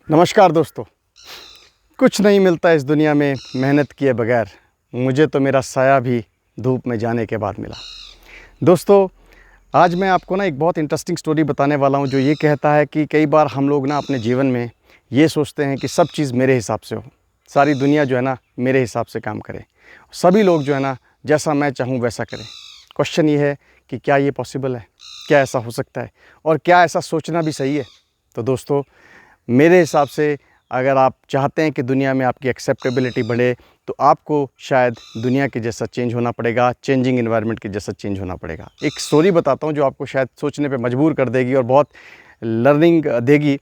नमस्कार दोस्तों। कुछ नहीं मिलता इस दुनिया में मेहनत किए बगैर। मुझे तो मेरा साया भी धूप में जाने के बाद मिला। दोस्तों, आज मैं आपको ना एक बहुत इंटरेस्टिंग स्टोरी बताने वाला हूँ, जो ये कहता है कि कई बार हम लोग ना अपने जीवन में ये सोचते हैं कि सब चीज़ मेरे हिसाब से हो, सारी दुनिया जो है ना मेरे हिसाब से काम करे, सभी लोग जो है ना जैसा मैं चाहूँ वैसा करें। क्वेश्चन ये है कि क्या ये पॉसिबल है? क्या ऐसा हो सकता है? और क्या ऐसा सोचना भी सही है? तो दोस्तों, मेरे हिसाब से अगर आप चाहते हैं कि दुनिया में आपकी एक्सेप्टेबिलिटी बढ़े, तो आपको शायद दुनिया के जैसा चेंज होना पड़ेगा, चेंजिंग एनवायरनमेंट के जैसा चेंज होना पड़ेगा। एक स्टोरी बताता हूँ जो आपको शायद सोचने पे मजबूर कर देगी और बहुत लर्निंग देगी।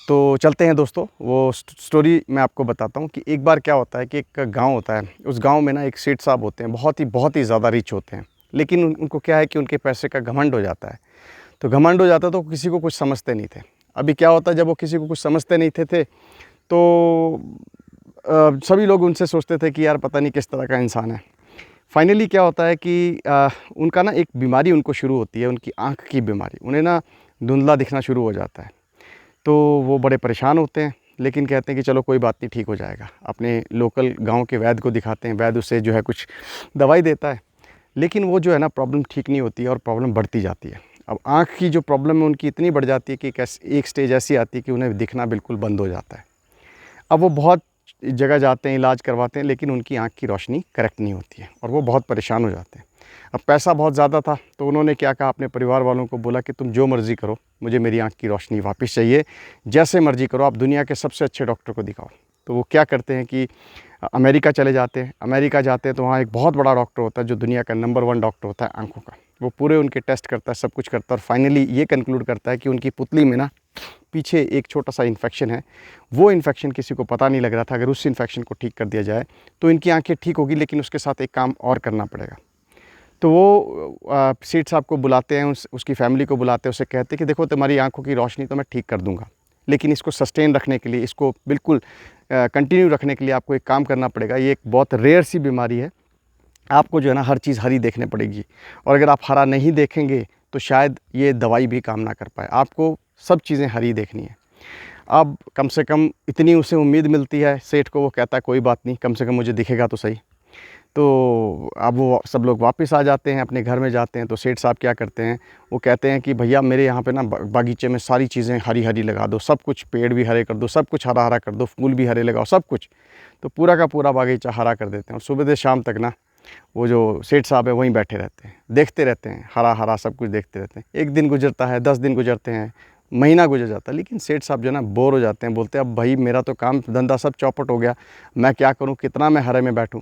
तो चलते हैं दोस्तों, वो स्टोरी मैं आपको बताता हूँ कि एक बार क्या होता है कि एक गाँव होता है। उस गाँव में ना एक सेठ साहब होते हैं, बहुत ही ज़्यादा रिच होते हैं। लेकिन उनको क्या है कि उनके पैसे का घमंड हो जाता है। तो घमंड हो जाता तो किसी को कुछ समझते नहीं थे। अभी क्या होता है, जब वो किसी को कुछ समझते नहीं थे तो सभी लोग उनसे सोचते थे कि यार पता नहीं किस तरह का इंसान है। फाइनली क्या होता है कि उनका ना एक बीमारी उनको शुरू होती है, उनकी आँख की बीमारी। उन्हें ना धुंधला दिखना शुरू हो जाता है। तो वो बड़े परेशान होते हैं, लेकिन कहते हैं कि चलो कोई बात नहीं, ठीक हो जाएगा। अपने लोकल गाँव के वैद्य को दिखाते हैं। वैद्य उसे जो है कुछ दवाई देता है, लेकिन वो जो है ना प्रॉब्लम ठीक नहीं होती है और प्रॉब्लम बढ़ती जाती है। अब आँख की जो प्रॉब्लम है उनकी इतनी बढ़ जाती है कि एक स्टेज ऐसी आती है कि उन्हें दिखना बिल्कुल बंद हो जाता है। अब वो बहुत जगह जाते हैं, इलाज करवाते हैं, लेकिन उनकी आँख की रोशनी करेक्ट नहीं होती है और वो बहुत परेशान हो जाते हैं। अब पैसा बहुत ज़्यादा था, तो उन्होंने क्या कहा, अपने परिवार वालों को बोला कि तुम जो मर्ज़ी करो, मुझे मेरी आँख की रोशनी वापस चाहिए। जैसे मर्ज़ी करो, आप दुनिया के सबसे अच्छे डॉक्टर को दिखाओ। तो वो क्या करते हैं कि अमेरिका चले जाते हैं। अमेरिका जाते हैं तो वहाँ एक बहुत बड़ा डॉक्टर होता है, जो दुनिया का नंबर 1 डॉक्टर होता है आँखों का। वो पूरे उनके टेस्ट करता है, सब कुछ करता है, और फाइनली ये कंक्लूड करता है कि उनकी पुतली में ना पीछे एक छोटा सा इन्फेक्शन है। वो इन्फेक्शन किसी को पता नहीं लग रहा था। अगर उस इन्फेक्शन को ठीक कर दिया जाए तो इनकी आंखें ठीक होगी, लेकिन उसके साथ एक काम और करना पड़ेगा। तो वो सेठ साहब को बुलाते हैं, उसकी फैमिली को बुलाते हैं, उसे कहते हैं कि देखो, तुम्हारी आंखों की रोशनी तो मैं ठीक कर दूंगा, लेकिन इसको सस्टेन रखने के लिए, इसको बिल्कुल कंटिन्यू रखने के लिए आपको एक काम करना पड़ेगा। ये एक बहुत रेयर सी बीमारी है। आपको जो है ना हर चीज़ हरी देखने पड़ेगी, और अगर आप हरा नहीं देखेंगे तो शायद ये दवाई भी काम ना कर पाए। आपको सब चीज़ें हरी देखनी है। अब कम से कम इतनी उसे उम्मीद मिलती है सेठ को। वो कहता है कोई बात नहीं, कम से कम मुझे दिखेगा तो सही। तो अब वो सब लोग वापस आ जाते हैं, अपने घर में जाते हैं। तो सेठ साहब क्या करते हैं, वो कहते हैं कि भैया मेरे यहाँ पे ना बागीचे में सारी चीज़ें हरी हरी लगा दो, सब कुछ, पेड़ भी हरे कर दो, सब कुछ हरा हरा कर दो, फूल भी हरे लगाओ, सब कुछ। तो पूरा का पूरा बागीचा हरा कर देते हैं, और सुबह से शाम तक ना वो जो सेठ साहब है वहीं बैठे रहते हैं, देखते रहते हैं, हरा हरा सब कुछ देखते रहते हैं। एक दिन गुजरता है, 10 दिन गुजरते हैं, महीना गुजर जाता है, लेकिन सेठ साहब जो है ना बोर हो जाते हैं। बोलते हैं अब भाई मेरा तो काम धंधा सब चौपट हो गया, मैं क्या करूं, कितना मैं हरे में बैठूं।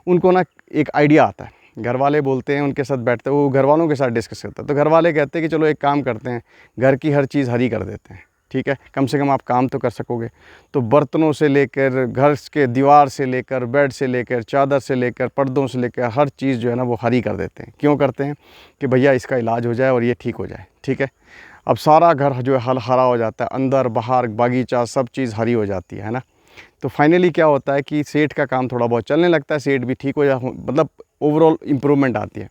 उनको ना एक आइडिया आता है। घर वाले बोलते हैं, उनके साथ बैठते हैं, वो घर वालों के साथ डिस्कस करता है। तो घर वाले कहते हैं कि चलो एक काम करते हैं, घर की हर चीज़ हरी कर देते हैं, ठीक है, कम से कम आप काम तो कर सकोगे। तो बर्तनों से लेकर, घर के दीवार से लेकर, बेड से लेकर, चादर से लेकर, पर्दों से लेकर, हर चीज़ जो है ना वो हरी कर देते हैं। क्यों करते हैं? कि भैया इसका इलाज हो जाए और ये ठीक हो जाए, ठीक है। अब सारा घर जो है हल हरा हो जाता है, अंदर बाहर बागीचा सब चीज़ हरी हो जाती है ना। तो फाइनली क्या होता है कि सेठ का काम थोड़ा बहुत चलने लगता है, सेठ भी ठीक हो मतलब ओवरऑल इम्प्रूवमेंट आती है।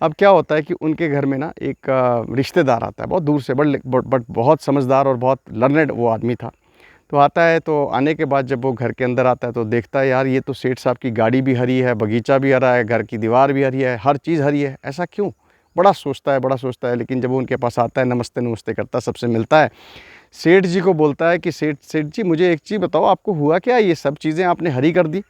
अब क्या होता है कि उनके घर में ना एक रिश्तेदार आता है बहुत दूर से, बट बहुत समझदार और बहुत लर्नेड वो आदमी था। तो आता है, तो आने के बाद जब वो घर के अंदर आता है तो देखता है यार ये तो सेठ साहब की गाड़ी भी हरी है, बगीचा भी हरा है, घर की दीवार भी हरी है, हर चीज़ हरी है, ऐसा क्यों? बड़ा सोचता है, लेकिन जब वो उनके पास आता है, नमस्ते नमस्ते करता है, सबसे मिलता है, सेठ जी को बोलता है कि सेठ जी मुझे एक चीज़ बताओ, आपको हुआ क्या, ये सब चीज़ें आपने हरी कर दी?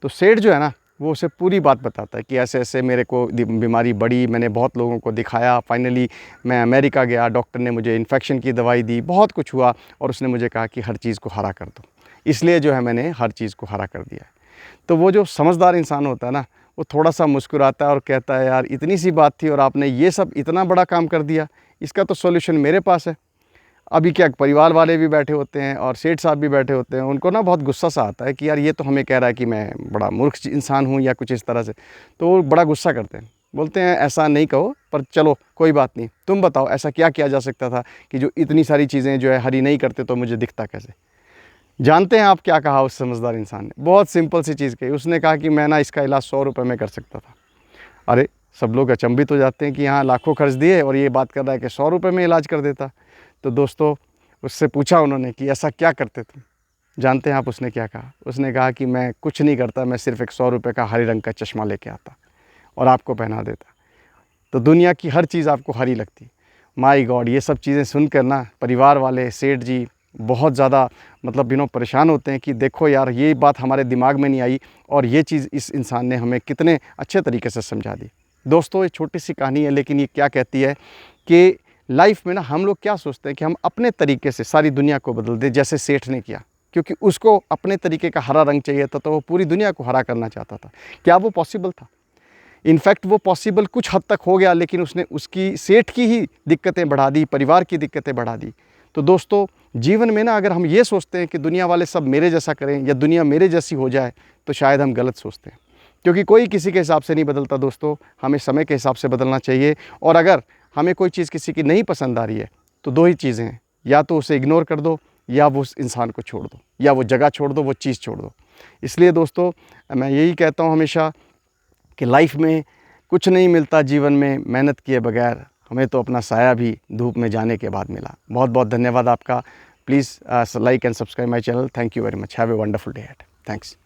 तो सेठ जो है ना वो उसे पूरी बात बताता है कि ऐसे ऐसे मेरे को बीमारी बढ़ी, मैंने बहुत लोगों को दिखाया, फाइनली मैं अमेरिका गया, डॉक्टर ने मुझे इन्फेक्शन की दवाई दी, बहुत कुछ हुआ, और उसने मुझे कहा कि हर चीज़ को हरा कर दो, इसलिए जो है मैंने हर चीज़ को हरा कर दिया है। तो वो जो समझदार इंसान होता है ना, वो थोड़ा सा मुस्कुराता है और कहता है यार इतनी सी बात थी और आपने ये सब इतना बड़ा काम कर दिया, इसका तो सॉल्यूशन मेरे पास है। अभी क्या, परिवार वाले भी बैठे होते हैं और सेठ साहब भी बैठे होते हैं, उनको ना बहुत गुस्सा सा आता है कि यार ये तो हमें कह रहा है कि मैं बड़ा मूर्ख इंसान हूँ या कुछ इस तरह से। तो वो बड़ा गुस्सा करते हैं, बोलते हैं ऐसा नहीं कहो, पर चलो कोई बात नहीं, तुम बताओ ऐसा क्या किया जा सकता था कि जो इतनी सारी चीज़ें जो है हरी नहीं करते तो मुझे दिखता कैसे? जानते हैं आप क्या कहा उस समझदार इंसान ने? बहुत सिंपल सी चीज़ कही, उसने कहा कि मैं ना इसका इलाज 100 रुपये में कर सकता था। अरे, सब लोग अचंभित हो जाते हैं कि यहाँ लाखों खर्च दिए और ये बात कर रहा है कि 100 रुपये में इलाज कर देता। तो दोस्तों, उससे पूछा उन्होंने कि ऐसा क्या करते तुम। जानते हैं आप उसने क्या कहा? उसने कहा कि मैं कुछ नहीं करता, मैं सिर्फ एक 100 रुपये का हरे रंग का चश्मा लेके आता और आपको पहना देता। तो दुनिया की हर चीज़ आपको हरी लगती। माय गॉड, ये सब चीज़ें सुनकर ना परिवार वाले, सेठ जी बहुत ज़्यादा मतलब परेशान होते हैं कि देखो यार, ये बात हमारे दिमाग में नहीं आई और ये चीज़ इस इंसान ने हमें कितने अच्छे तरीके से समझा दी। दोस्तों, ये छोटी सी कहानी है, लेकिन ये क्या कहती है कि लाइफ में ना हम लोग क्या सोचते हैं कि हम अपने तरीके से सारी दुनिया को बदल दें, जैसे सेठ ने किया, क्योंकि उसको अपने तरीके का हरा रंग चाहिए था, तो वो पूरी दुनिया को हरा करना चाहता था। क्या वो पॉसिबल था? इनफैक्ट वो पॉसिबल कुछ हद तक हो गया, लेकिन उसने उसकी सेठ की ही दिक्कतें बढ़ा दी, परिवार की दिक्कतें बढ़ा दी। तो दोस्तों, जीवन में ना अगर हम ये सोचते हैं कि दुनिया वाले सब मेरे जैसा करें या दुनिया मेरे जैसी हो जाए, तो शायद हम गलत सोचते हैं, क्योंकि कोई किसी के हिसाब से नहीं बदलता दोस्तों। हमें समय के हिसाब से बदलना चाहिए। और अगर हमें कोई चीज़ किसी की नहीं पसंद आ रही है, तो दो ही चीज़ें हैं, या तो उसे इग्नोर कर दो, या वो उस इंसान को छोड़ दो, या वो जगह छोड़ दो, वो चीज़ छोड़ दो। इसलिए दोस्तों, मैं यही कहता हूँ हमेशा कि लाइफ में कुछ नहीं मिलता जीवन में मेहनत किए बगैर। हमें तो अपना साया भी धूप में जाने के बाद मिला। बहुत बहुत धन्यवाद आपका। Please like and subscribe my channel. Thank you very much. Have a wonderful day ahead. Thanks.